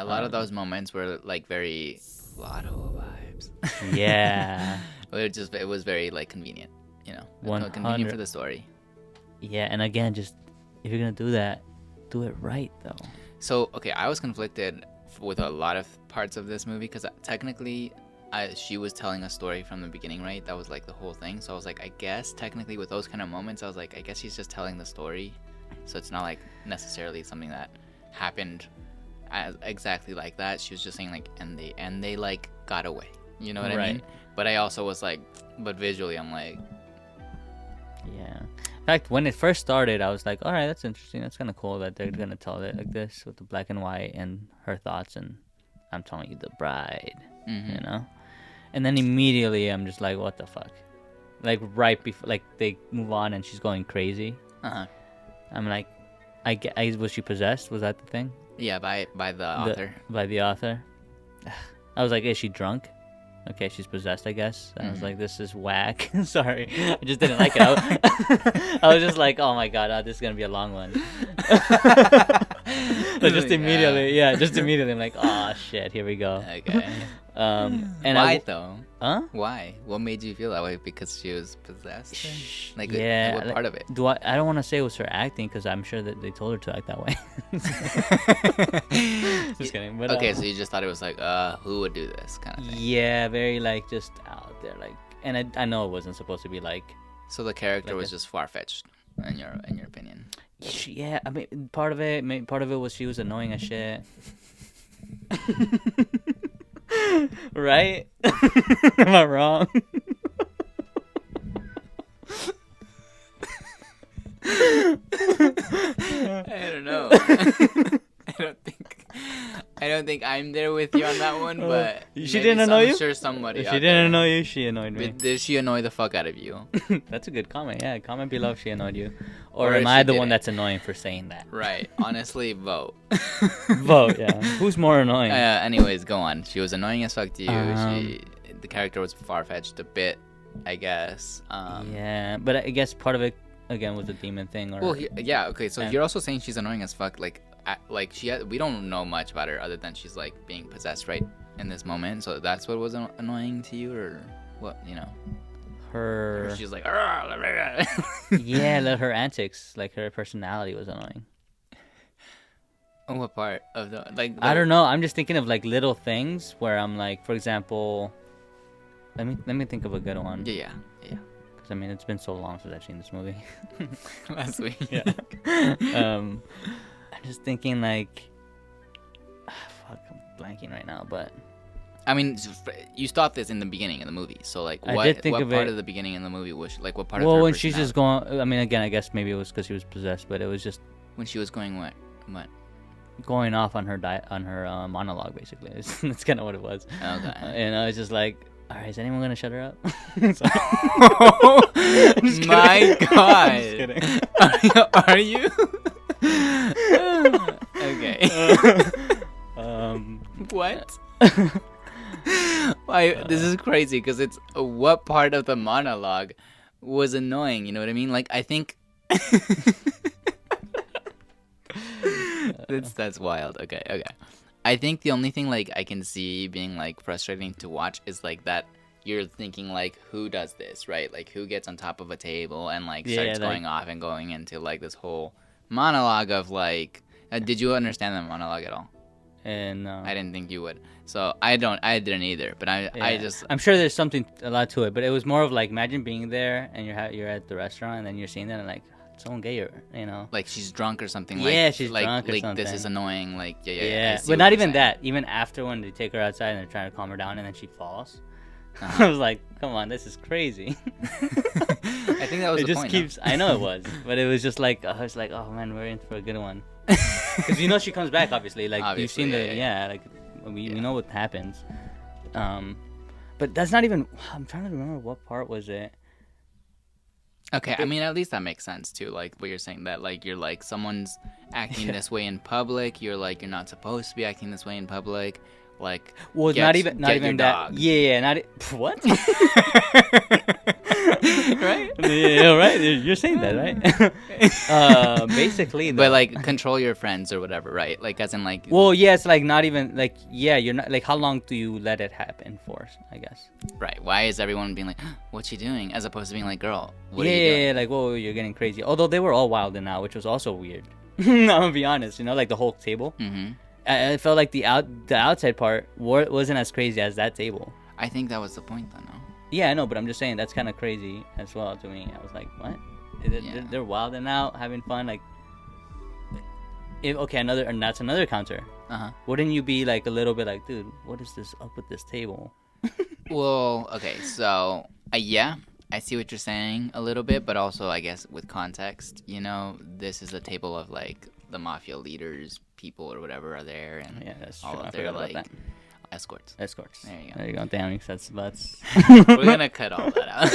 A lot of those moments were like very Lotto vibes. Yeah. It was very like convenient, 100. convenient for the story. Yeah, and again, just if you're gonna do that, do it right though. So okay, I was conflicted with a lot of parts of this movie because technically, she was telling a story from the beginning, right? That was like the whole thing. So I was like, I guess technically with those kind of moments, I was like, I guess she's just telling the story. So it's not like necessarily something that happened exactly like that. She was just saying like, and they like got away. You know what I mean? But I also was like, but visually, I'm like, yeah. In fact, when it first started, I was like, all right, that's interesting. That's kind of cool that they're gonna tell it like this with the black and white and her thoughts, and I'm telling you the bride, And then immediately I'm just like, what the fuck? Like right before, like they move on and she's going crazy. I'm like, was she possessed? Was that the thing? Yeah, by the author. By the author. I was like, is she drunk? Okay, she's possessed, I guess. And I was like, this is whack. Sorry, I just didn't like it. I was just like, oh my god, this is gonna be a long one. But just immediately, I'm like, oh shit, here we go. Okay. And why though? Huh? Why? What made you feel that way? Because she was possessed? Like, yeah. what part of it? I don't want to say it was her acting because I'm sure that they told her to act that way. Just kidding. But, okay, so you just thought it was like, who would do this kind of thing? Yeah, very like just out there, like, and I know it wasn't supposed to be like. So the character was just far fetched, in your opinion. Yeah, I mean, part of it was she was annoying as shit. Right? Am I wrong? I don't know. I don't think I'm there with you on that one, but she didn't annoy you? I'm sure somebody. If she didn't annoy you, she annoyed me. Did she annoy the fuck out of you? That's a good comment. Yeah, comment below if she annoyed you, or am I the one that's annoying for saying that? Right. Honestly, vote. Vote. Yeah. Who's more annoying? Anyways, go on. She was annoying as fuck to you. The character was far fetched a bit, I guess. Yeah, but I guess part of it again was the demon thing. Or yeah. Okay, so you're also saying she's annoying as fuck, like we don't know much about her other than she's like being possessed right in this moment. So that's what was annoying to you, or what? Her. She's like. Yeah, her antics, like her personality was annoying. What part of the like? I don't know. I'm just thinking of like little things where I'm like, for example, let me think of a good one. Yeah. Because I mean, it's been so long since I've seen this movie. Last week. Yeah. I'm just thinking like, fuck, I'm blanking right now, but. I mean, you stopped this in the beginning of the movie, so like, what part of the beginning of the movie was like? What part of her when she's just going. I mean, again, I guess maybe it was because she was possessed, but it was just when she was going what? Going off on her monologue, basically. That's kind of what it was. Okay. And I was just like, all right, is anyone gonna shut her up? My God. Are you? Okay. What? Why? This is crazy because it's what part of the monologue was annoying. You know what I mean? Like, I think that's wild. Okay. I think the only thing like I can see being like frustrating to watch is like that you're thinking like, who does this, right? Like, who gets on top of a table and like starts going off and going into like this whole monologue of like. Did you understand the monologue at all? And I didn't think you would. So I didn't either. But I'm sure there's a lot to it. But it was more of like, imagine being there and you're at the restaurant and then you're seeing that and like, someone gay her, like she's drunk or something. Yeah, she's drunk or like something. This is annoying. Like yeah. But not even that. Even after when they take her outside and they're trying to calm her down and then she falls. I was like, come on, this is crazy. I think that was the point. I know it was, but it was just like I was like, oh man, we're in for a good one. Because she comes back, obviously. Like you've seen like we know what happens. But that's not even. I'm trying to remember what part was it. Okay, I mean, at least that makes sense too. Like what you're saying, that like you're like someone's acting this way in public. You're like you're not supposed to be acting this way in public. Like, well, not even that. Yeah, not what? Right? Yeah, right. You're saying that, right? Basically, though. But like control your friends or whatever, right? Like as in like. Well, yeah, it's like not even like you're not like how long do you let it happen for? I guess. Right. Why is everyone being like, "What's she doing?" as opposed to being like, "Girl, what yeah, are you doing?" yeah, like whoa, you're getting crazy. Although they were all wild and out, which was also weird. I'm gonna be honest, like the whole table. Mm-hmm. I felt like the outside part wasn't as crazy as that table. I think that was the point, though. No. Yeah, I know, but I'm just saying that's kind of crazy as well to me. I was like, what? They're wild and out, having fun. Like, and that's another counter. Wouldn't you be like a little bit like, dude, what is this up with this table? Well, okay, so yeah, I see what you're saying a little bit, but also I guess with context, this is a table of like the mafia leaders, people or whatever are there, and Yeah, that's all true. I of their forgot about like that. escorts. Escorts. There you go. There you go. Damn, that's We're gonna cut all that out.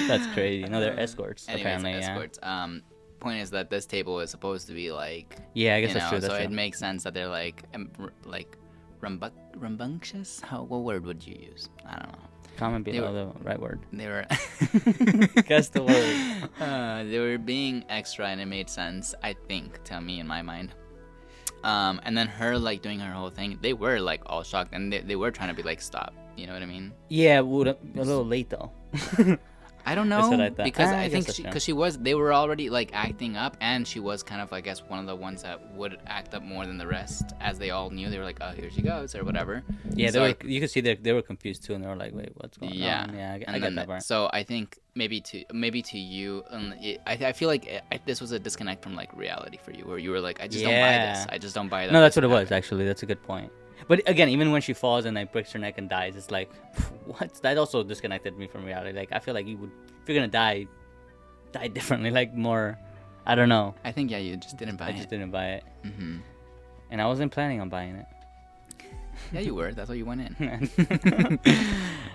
that's crazy. No, they're escorts. Anyways, apparently, escorts. Point is that this table is supposed to be like. Yeah, I guess that's true. So That's it true. makes sense that they're like rambunctious. What word would you use? I don't know. Comment below the right word. They were. Guess the word. They were being extra, and it made sense. I think, to me, in my mind. And then her like doing her whole thing. They were like all shocked, and they were trying to be like, stop. You know what I mean? Yeah, a little late though. I don't know, That's what I thought. because I I think guess that's because they were already like acting up, and she was kind of, I guess, one of the ones that would act up more than the rest, as they all knew. They were like, oh, here she goes, or whatever. Yeah, So you could see they were confused too, and they were like, wait, what's going on? Yeah, I get that part. So I think maybe to you, I feel like this was a disconnect from like reality for you, where you were like, I just don't buy this. I just don't buy that. No, that's what it was actually. That's a good point. But again, even when she falls and like breaks her neck and dies, it's like, what? That also disconnected me from reality. Like I feel like if you're gonna die differently, like more. I don't know. I think you just didn't buy it. I just didn't buy it. Mm-hmm. And I wasn't planning on buying it. Yeah, you were. That's why you went in.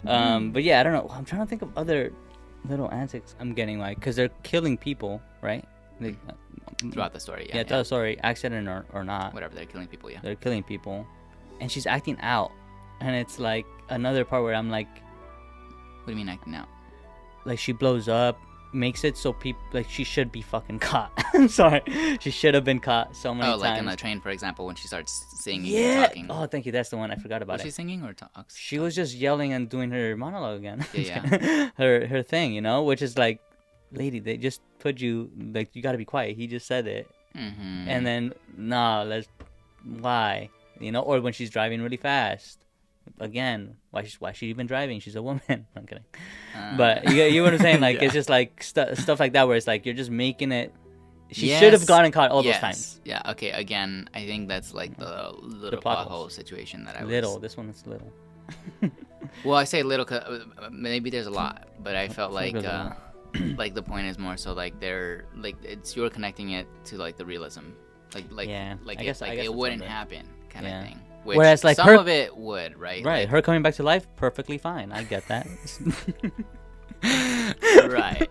But yeah, I don't know. I'm trying to think of other little antics I'm getting, like, because they're killing people, right? Throughout the story, yeah. Throughout the story, accident or not. Whatever, they're killing people, yeah. They're killing people. And she's acting out. And it's like another part where I'm like... What do you mean acting out? Like, she blows up, makes it so people... Like, she should be fucking caught. I'm sorry. She should have been caught so many times. Oh, like in the train, for example, when she starts singing yeah. and talking. Oh, thank you. That's the one. I forgot about Was it. she singing or talking? She was just yelling and doing her monologue again. Yeah. her thing, which is like, lady, they just put you, like, you gotta be quiet. He just said it. Mm-hmm. And then, why? Or when she's driving really fast. Again, why she even driving? She's a woman. I'm kidding. But you know what I'm saying? Like, yeah. It's just like stuff like that where it's like, you're just making it. She should have gotten caught all those times. Yeah, okay, again, I think that's like the little plot hole situation that I was... This one is little. Well, I say little because maybe there's a lot, but I felt like like the point is more so like they're like you're connecting it to like the realism, like I guess it wouldn't happen kind of thing. Which whereas like some of it would, right? Right, like, her coming back to life, perfectly fine. I get that. Right.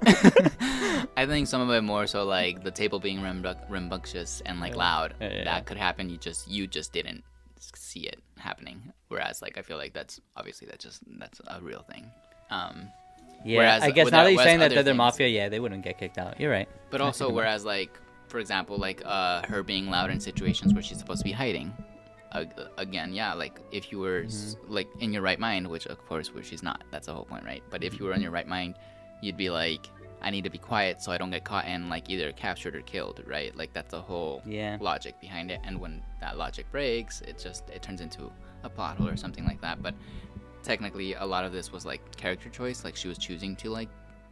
I think some of it more so like the table being rambunctious and like loud. Yeah. That could happen. You just didn't see it happening. Whereas like I feel like that's a real thing. Yeah. Whereas, I guess now that you're saying that they're mafia, they wouldn't get kicked out. You're right. But also whereas like for example like her being loud in situations where she's supposed to be hiding. Again, yeah, like if you were like in your right mind, which of course she's not, that's the whole point, right? But if you were in your right mind, you'd be like, I need to be quiet so I don't get caught and like either captured or killed, right? Like that's the whole logic behind it. And when that logic breaks, it turns into a plot hole or something like that. But technically a lot of this was like character choice, like she was choosing to like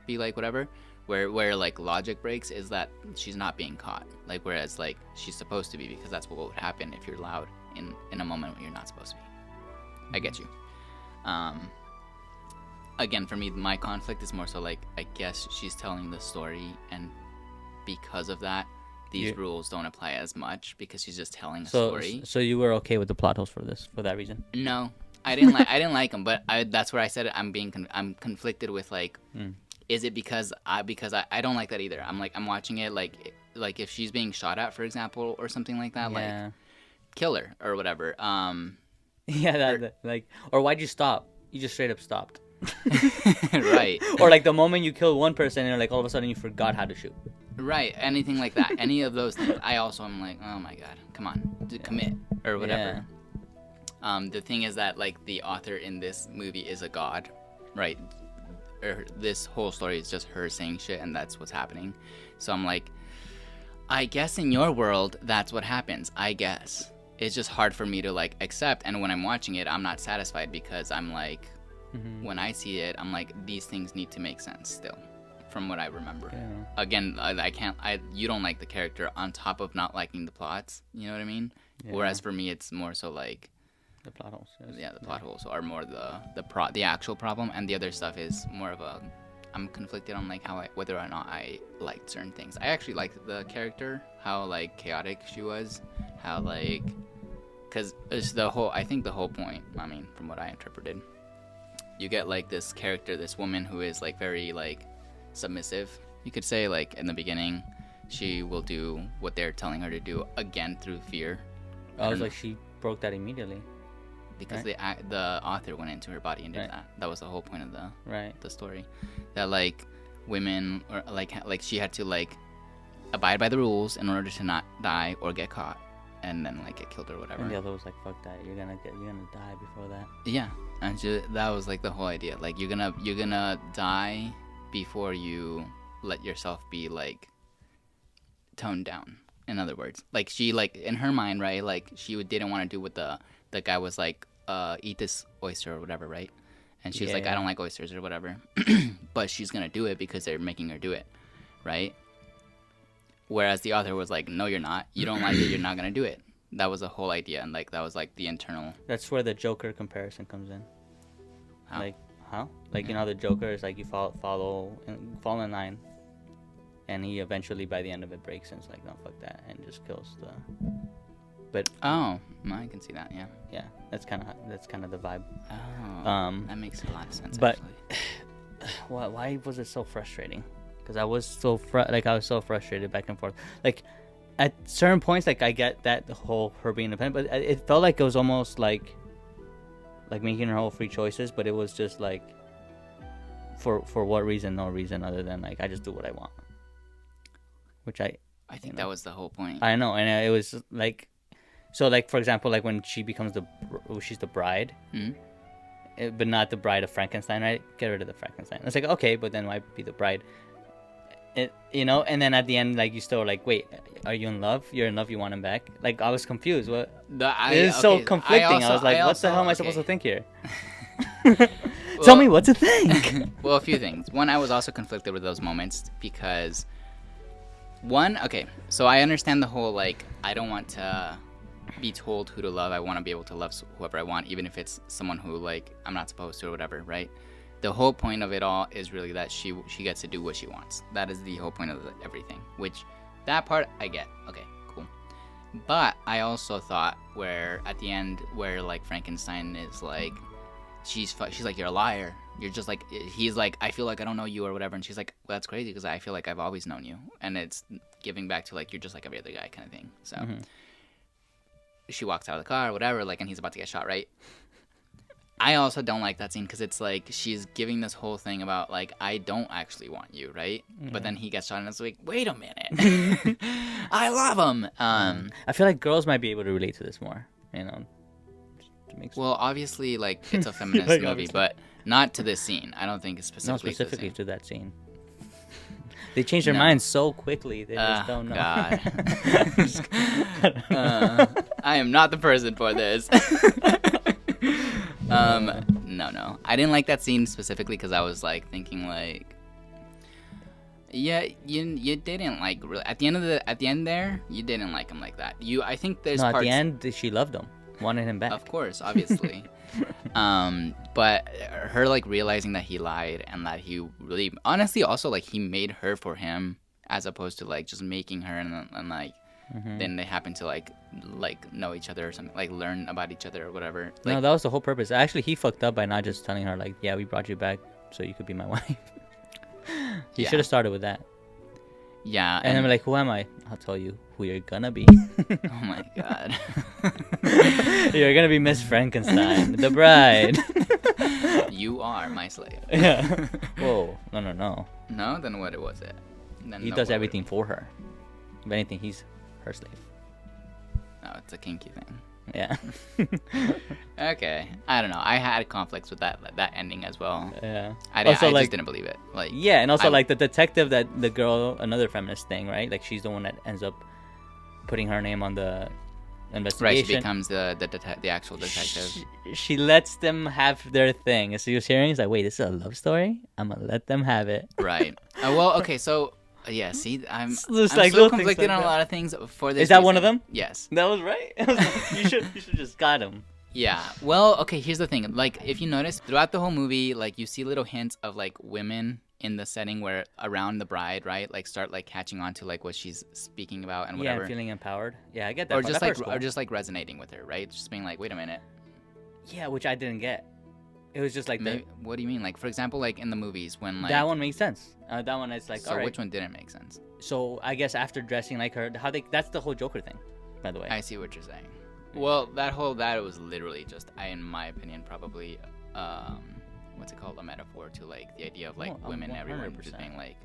be like whatever. Where like logic breaks is that she's not being caught, like whereas like she's supposed to be, because that's what would happen if you're loud in a moment when you're not supposed to be. I get you. Again, for me, my conflict is more so like I guess she's telling the story, and because of that, these rules don't apply as much because she's just telling a story. So you were okay with the plot holes for that reason? No, I didn't like them, but that's where I said it. I'm conflicted with like. Is it because I don't like that either? I'm watching it like if she's being shot at, for example, or something like that, like kill her or whatever. Or why'd you stop? You just straight up stopped. Right. Or like the moment you kill one person and like all of a sudden you forgot how to shoot. Right, anything like that. Any of those things. I also am like, oh my god, come on, commit or whatever. The thing is that like the author in this movie is a god, right? This whole story is just her saying shit, and that's what's happening. So I'm like, I guess in your world that's what happens. I guess it's just hard for me to like accept. And when I'm watching it, I'm not satisfied because I'm like, when I see it, I'm like, these things need to make sense still. From what I remember. Yeah. Again, I can't. You don't like the character on top of not liking the plots. You know what I mean? Yeah. Whereas for me, it's more so like the plot holes. Yes. Yeah, the plot holes are more the actual problem, and the other stuff is more of a. I'm conflicted on like whether or not I liked certain things. I actually liked the character, how like chaotic she was, how like, because it's I think the whole point. I mean, from what I interpreted, you get like this character, this woman who is like very like submissive, you could say. Like in the beginning, she will do what they're telling her to do again through fear. I was like, she broke that immediately because the author went into her body and did that. That was the whole point of the story. That like women or like she had to like abide by the rules in order to not die or get caught and then like get killed or whatever. And the other was like, fuck that, you're gonna die before that. Yeah, and that was like the whole idea. Like you're gonna die before you let yourself be like toned down. In other words, like she like in her mind, right, like she didn't want to do what the guy was like, eat this oyster or whatever, right? And she was like, I don't like oysters or whatever. But she's gonna do it because they're making her do it, right? Whereas the author was like, no, you're not, you don't like it, you're not gonna do it. That was the whole idea. And like that was like the internal. That's where the Joker comparison comes in. How? Like how? Like, you know, the Joker is like, you fall in line, and he eventually by the end of it breaks and it's like, no, fuck that, and just kills the. But I can see that. Yeah, that's kind of the vibe. That makes a lot of sense. But actually. why was it so frustrating? Because I was so frustrated back and forth. Like at certain points, like I get that the whole her being independent, but it felt like it was almost like making her whole free choices, but it was just like for what reason? No reason other than like I just do what I want. Which I think that was the whole point. I know, and it was like, so like for example, like when she becomes she's the bride, but not the bride of Frankenstein, right? Get rid of the Frankenstein. It's like, okay, but then why be the bride? You know, and then at the end, like you still like, wait, are you in love? You're in love. You want him back? Like I was confused. It is so conflicting. I was like, what the hell am I supposed to think here? Tell me what to think. Well, a few things. One, I was also conflicted with those moments because so I understand the whole like I don't want to be told who to love. I want to be able to love whoever I want, even if it's someone who like I'm not supposed to or whatever, right? The whole point of it all is really that she gets to do what she wants. That is the whole point of everything, which that part I get. Okay, cool. But I also thought where at the end where like Frankenstein is like she's like, you're a liar. You're just like, he's like, I feel like I don't know you or whatever. And she's like, well, that's crazy because I feel like I've always known you. And it's giving back to like, you're just like every other guy kind of thing. So she walks out of the car or whatever, like, and he's about to get shot, right? I also don't like that scene because it's like she's giving this whole thing about like, I don't actually want you, right? But then he gets shot and it's like, wait a minute. I love him. I feel like girls might be able to relate to this more, you know? Well, obviously, like, it's a feminist movie, obviously. But not to this scene. I don't think it's specifically to that scene. They change their minds so quickly. They just don't know. God. I am not the person for this. No. I didn't like that scene specifically because I was, like, thinking, like, yeah, you didn't, like, really. At the end there, you didn't like him like that. I think there's parts... at the end, she loved him. Wanted him back. Of course, obviously. But her like realizing that he lied and that he really honestly also like he made her for him as opposed to like just making her and like then they happen to like know each other or something, like learn about each other or whatever. Like, no, that was the whole purpose. Actually, he fucked up by not just telling her like, yeah, we brought you back so you could be my wife. He should have started with that. Yeah. And I'm like, who am I? I'll tell you who you're gonna be. Oh my god. You're gonna be Miss Frankenstein, the bride. You are my slave. Yeah. Whoa. No. No? Then what was it? Then He does everything for her. If anything, he's her slave. No, it's a kinky thing. Yeah. Okay. I don't know. I had conflicts with that ending as well. Yeah. I Also, just didn't believe it. Like, yeah, and also like the detective, that the girl, another feminist thing, right? Like she's the one that ends up putting her name on the investigation. Right, she becomes the actual detective. She lets them have their thing. As he was hearing, he's like, wait, this is a love story? I'm gonna let them have it. Right. Well, okay, so yeah, see, I'm like so conflicted on a lot of things for this. Is that reason. one of them? Yes. That was right. You should just got him. Yeah. Well, okay, here's the thing. Like, if you notice throughout the whole movie, like you see little hints of like women in the setting where around the bride, right? Like start like catching on to like what she's speaking about and whatever. Yeah, feeling empowered. Yeah, I get that. Or part. just like resonating with her, right? Just being like, wait a minute. Yeah, which I didn't get. It was just like what do you mean? Like, for example, like in the movies when like that one makes sense. That one is like, so all right. which one didn't make sense? So I guess after dressing like her, that's the whole Joker thing, by the way. I see what you're saying. Well, that was literally just, in my opinion, probably what's it called, a metaphor to like the idea of like women everywhere just being like,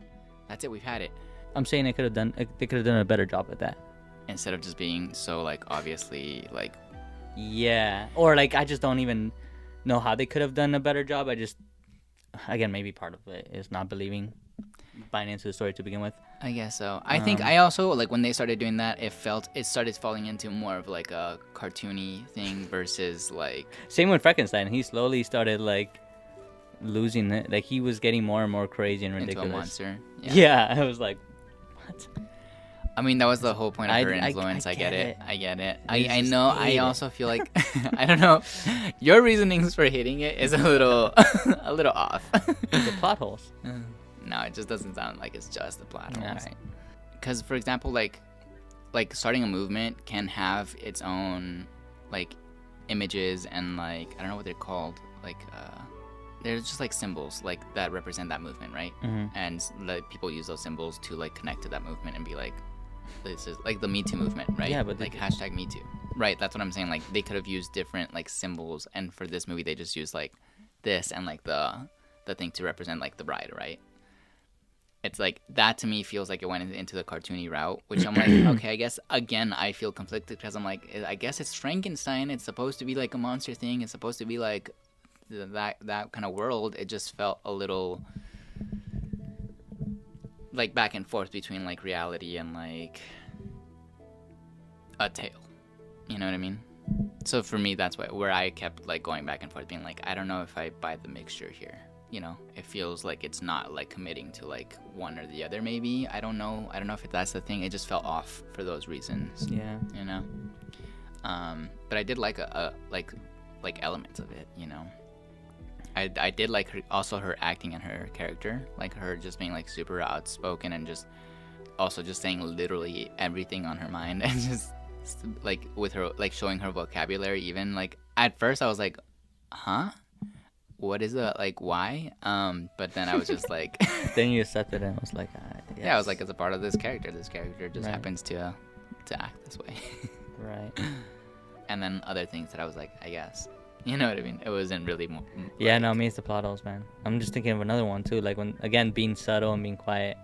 that's it, we've had it. I'm saying they could have done a better job at that instead of just being so like obviously like. Yeah, or like I just don't even know how they could have done a better job. I just, again, maybe part of it is not buying into the story to begin with. I guess so. I think I also, like, when they started doing that, it started falling into more of like a cartoony thing versus like. Same with Frankenstein. He slowly started like losing it. Like he was getting more and more crazy and ridiculous. Into a monster. Yeah, I was like, what? I mean, that was the whole point of her influence. I get it. I know. I also feel like I don't know. Your reasonings for hitting it is a little off. The plot holes. No, it just doesn't sound like it's just the plot holes. Right. Because, for example, like starting a movement can have its own like images and like I don't know what they're called. Like they're just like symbols like that represent that movement, right? Mm-hmm. And like people use those symbols to like connect to that movement and be like. This is like the Me Too movement, right? Yeah, but like hashtag Me Too, right? That's what I'm saying. Like they could have used different like symbols, and for this movie they just used like this and like the thing to represent like the bride, right? It's like that to me feels like it went into the cartoony route, which I'm like, okay, I guess again I feel conflicted because I'm like, I guess it's Frankenstein. It's supposed to be like a monster thing. It's supposed to be like that kind of world. It just felt a little. Like back and forth between like reality and like a tale, you know what I mean? So for me, that's where I kept like going back and forth, being like, I don't know if I buy the mixture here. You know, it feels like it's not like committing to like one or the other. Maybe I don't know if that's the thing. It just felt off for those reasons. Yeah. You know. But I did like like elements of it. You know. I did like her acting and her character, like her just being like super outspoken and just saying literally everything on her mind and just like with her like showing her vocabulary even like at first I was like, huh? What is that? Like why? But then I was just like then you accepted it and was like, yes. Yeah, I was like, it's a part of this character. This character just happens to act this way. Right. And then other things that I was like, I guess. You know what I mean? It wasn't really. Yeah, no, me it's the plot holes, man. I'm just thinking of another one too, like when again being subtle and being quiet.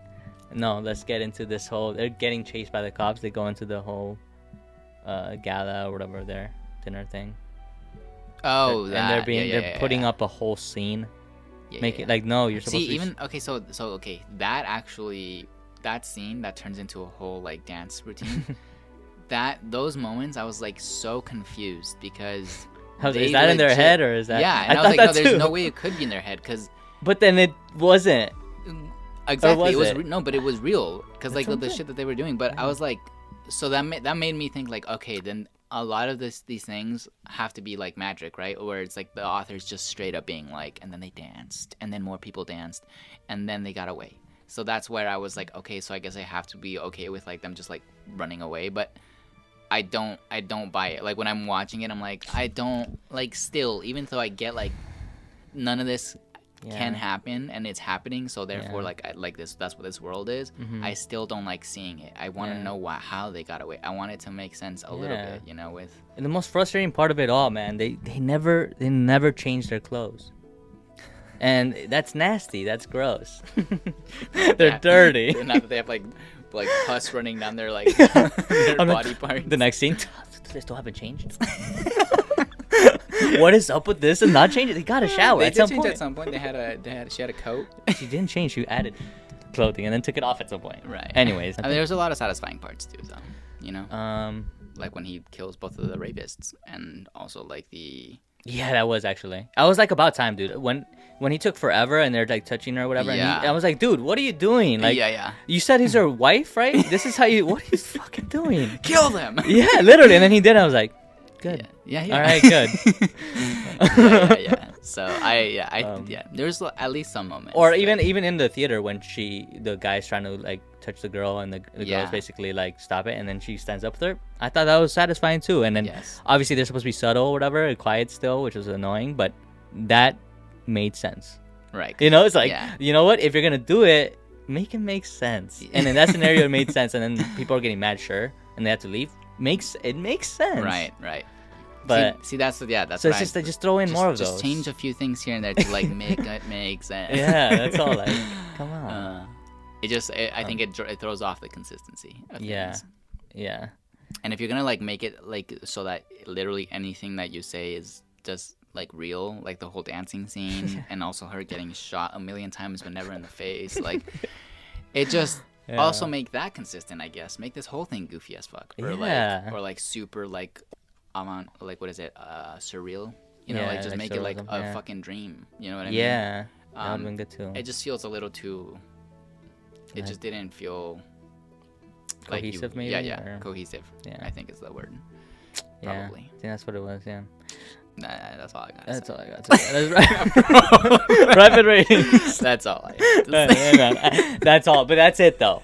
No, let's get into this whole. They're getting chased by the cops. They go into the whole gala or whatever their dinner thing. Oh, and they're putting up a whole scene. Yeah, Make it like no, you're supposed to. Even okay, so okay, that scene that turns into a whole like dance routine. Those moments I was like so confused because. Is that in their head or is that? Yeah, and I was like, no, there's no way it could be in their head because. But then it wasn't. Exactly, but it was real because like the shit that they were doing. But I was like, so that made me think like, okay, then a lot of these things have to be like magic, right? Where it's like the author's just straight up being like, and then they danced, and then more people danced, and then they got away. So that's where I was like, okay, so I guess I have to be okay with like them just like running away, but. I don't buy it. Like when I'm watching it, I'm like, I don't like still, even though I get like none of this can happen and it's happening. So therefore like I like this, that's what this world is. Mm-hmm. I still don't like seeing it. I want to know how they got away. I want it to make sense a little bit, you know, with. And the most frustrating part of it all, man, they never change their clothes. And that's nasty. That's gross. They're dirty. Not that they have like pus running down their like their body parts. The next scene, they still haven't changed. What is up with this and not changing? They got a shower at some point. At some point, she had a coat. She didn't change. She added clothing and then took it off at some point. Right. Anyways, I mean, there's a lot of satisfying parts too, though. You know. Like when he kills both of the rapists, and also like the. Yeah, that was actually. I was like, about time, dude. When he took forever and they're like touching her or whatever, yeah. and I was like, dude, what are you doing? Like, yeah. You said he's her wife, right? This is how you. What are you fucking doing? Kill them. Yeah, literally. And then he did. I was like, good. Yeah. All right, good. yeah. So there's at least some moments. Or even in the theater when the guy's trying to like touch the girl and the girl's basically like stop it, and then she stands up with her. I thought that was satisfying too. And then obviously they're supposed to be subtle or whatever, and quiet still, which was annoying, but that made sense. Right. You know, it's like, you know what? If you're gonna do it, make it make sense. And in that scenario, it made sense. And then people are getting mad, sure, and they have to leave. It makes sense. Right. But see that's so it's just they just throw in more of those. Just change a few things here and there to like make it make sense. Yeah, that's all. Like, come on. I think it throws off the consistency of things. Yeah. And if you're gonna like make it like so that literally anything that you say is just like real, like the whole dancing scene, and also her getting shot a million times but never in the face, like it just also make that consistent. I guess make this whole thing goofy as fuck, or like super like like what is it, surreal, you know, like just make it like a fucking dream, you know what I mean? That would've been good too. It just feels a little too, it just didn't feel cohesive, like maybe. Cohesive, I think is the word. Probably. I think that's what it was. Nah, that's all I got. That's all I got. That's right. Rapid ratings. That's all I got. That's all. But that's it though.